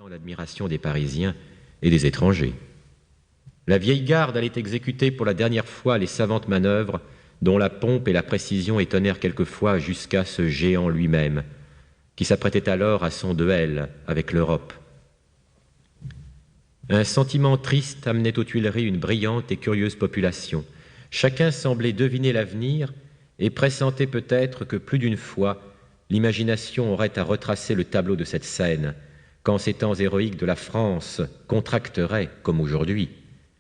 attirant l'admiration des Parisiens et des étrangers. La vieille garde allait exécuter pour la dernière fois les savantes manœuvres dont la pompe et la précision étonnèrent quelquefois jusqu'à ce géant lui-même, qui s'apprêtait alors à son duel avec l'Europe. Un sentiment triste amenait aux Tuileries une brillante et curieuse population. Chacun semblait deviner l'avenir et pressentait peut-être que plus d'une fois, l'imagination aurait à retracer le tableau de cette scène, quand ces temps héroïques de la France contracteraient, comme aujourd'hui,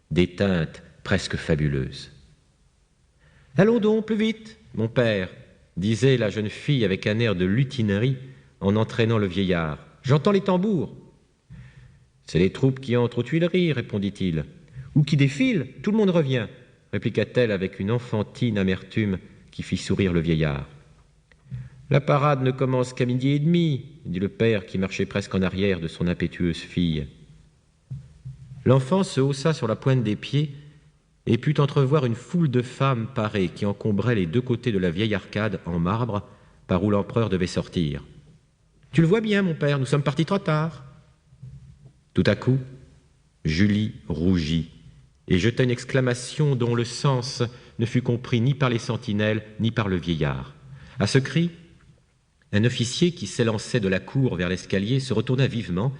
des teintes presque fabuleuses. « Allons donc, plus vite, mon père !» disait la jeune fille avec un air de lutinerie en entraînant le vieillard. « J'entends les tambours. »« C'est les troupes qui entrent aux Tuileries, » répondit-il. « Ou qui défilent, tout le monde revient, » répliqua-t-elle avec une enfantine amertume qui fit sourire le vieillard. « La parade ne commence qu'à 12h30, » dit le père qui marchait presque en arrière de son impétueuse fille. L'enfant se haussa sur la pointe des pieds et put entrevoir une foule de femmes parées qui encombraient les deux côtés de la vieille arcade en marbre par où l'empereur devait sortir. « Tu le vois bien, mon père, nous sommes partis trop tard. » Tout à coup, Julie rougit et jeta une exclamation dont le sens ne fut compris ni par les sentinelles ni par le vieillard. À ce cri, un officier qui s'élançait de la cour vers l'escalier se retourna vivement,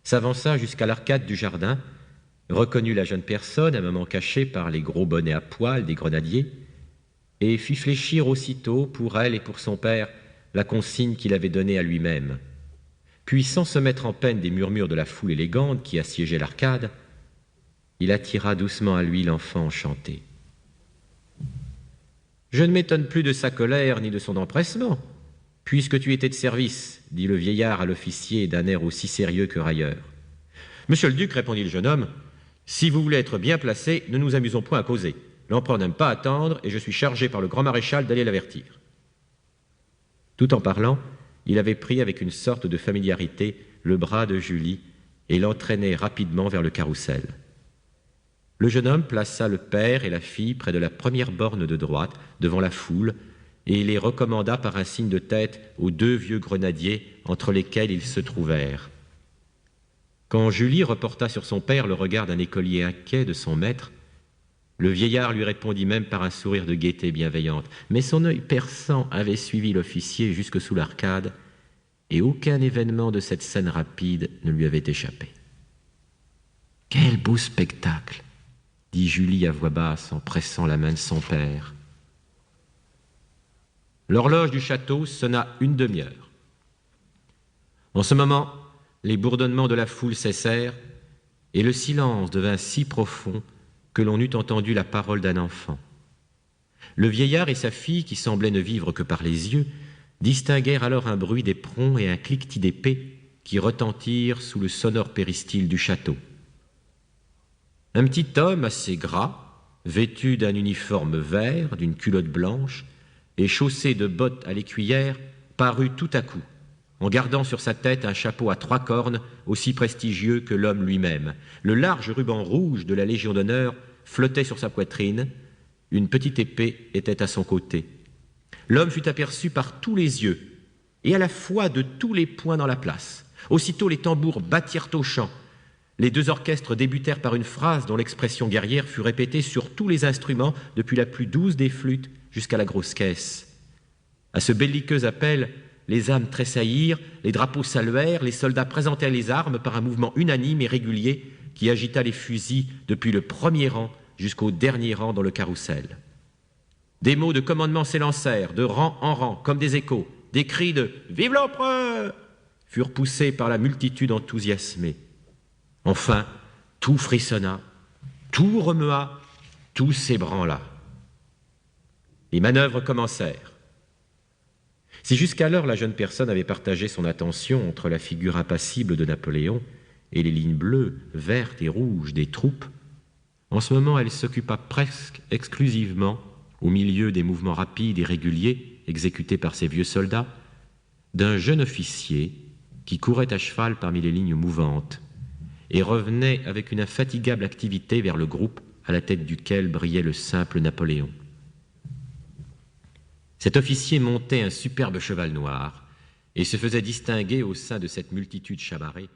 s'avança jusqu'à l'arcade du jardin, reconnut la jeune personne un moment cachée par les gros bonnets à poil des grenadiers et fit fléchir aussitôt pour elle et pour son père la consigne qu'il avait donnée à lui-même. Puis, sans se mettre en peine des murmures de la foule élégante qui assiégeait l'arcade, il attira doucement à lui l'enfant enchanté. « Je ne m'étonne plus de sa colère ni de son empressement, puisque tu étais de service, » dit le vieillard à l'officier d'un air aussi sérieux que railleur. « Monsieur le duc, » répondit le jeune homme, « si vous voulez être bien placé, ne nous amusons point à causer. L'empereur n'aime pas attendre, et je suis chargé par le grand maréchal d'aller l'avertir. » Tout en parlant, il avait pris avec une sorte de familiarité le bras de Julie et l'entraînait rapidement vers le carrousel. Le jeune homme plaça le père et la fille près de la première borne de droite, devant la foule, et les recommanda par un signe de tête aux deux vieux grenadiers entre lesquels ils se trouvèrent. Quand Julie reporta sur son père le regard d'un écolier inquiet de son maître, le vieillard lui répondit même par un sourire de gaieté bienveillante. Mais son œil perçant avait suivi l'officier jusque sous l'arcade, et aucun événement de cette scène rapide ne lui avait échappé. « Quel beau spectacle !» dit Julie à voix basse en pressant la main de son père. L'horloge du château sonna une demi-heure. En ce moment, les bourdonnements de la foule cessèrent, et le silence devint si profond que l'on eût entendu la parole d'un enfant. Le vieillard et sa fille, qui semblaient ne vivre que par les yeux, distinguèrent alors un bruit d'éperons et un cliquetis d'épées qui retentirent sous le sonore péristyle du château. Un petit homme assez gras, vêtu d'un uniforme vert, d'une culotte blanche et chaussé de bottes à l'écuyère, parut tout à coup, en gardant sur sa tête un chapeau à 3 cornes aussi prestigieux que l'homme lui-même. Le large ruban rouge de la Légion d'honneur flottait sur sa poitrine, une petite épée était à son côté. L'homme fut aperçu par tous les yeux, et à la fois de tous les points dans la place. Aussitôt les tambours battirent au chant. Les deux orchestres débutèrent par une phrase dont l'expression guerrière fut répétée sur tous les instruments, depuis la plus douce des flûtes jusqu'à la grosse caisse. À ce belliqueux appel, les âmes tressaillirent, les drapeaux saluèrent, les soldats présentèrent les armes par un mouvement unanime et régulier qui agita les fusils depuis le premier rang jusqu'au dernier rang dans le carrousel. Des mots de commandement s'élancèrent, de rang en rang, comme des échos. Des cris de « Vive l'empereur !» furent poussés par la multitude enthousiasmée. Enfin, tout frissonna, tout remua, tout s'ébranla. Les manœuvres commencèrent. Si jusqu'alors la jeune personne avait partagé son attention entre la figure impassible de Napoléon et les lignes bleues, vertes et rouges des troupes, en ce moment elle s'occupa presque exclusivement, au milieu des mouvements rapides et réguliers exécutés par ces vieux soldats, d'un jeune officier qui courait à cheval parmi les lignes mouvantes et revenait avec une infatigable activité vers le groupe à la tête duquel brillait le simple Napoléon. Cet officier montait un superbe cheval noir et se faisait distinguer au sein de cette multitude chamarrée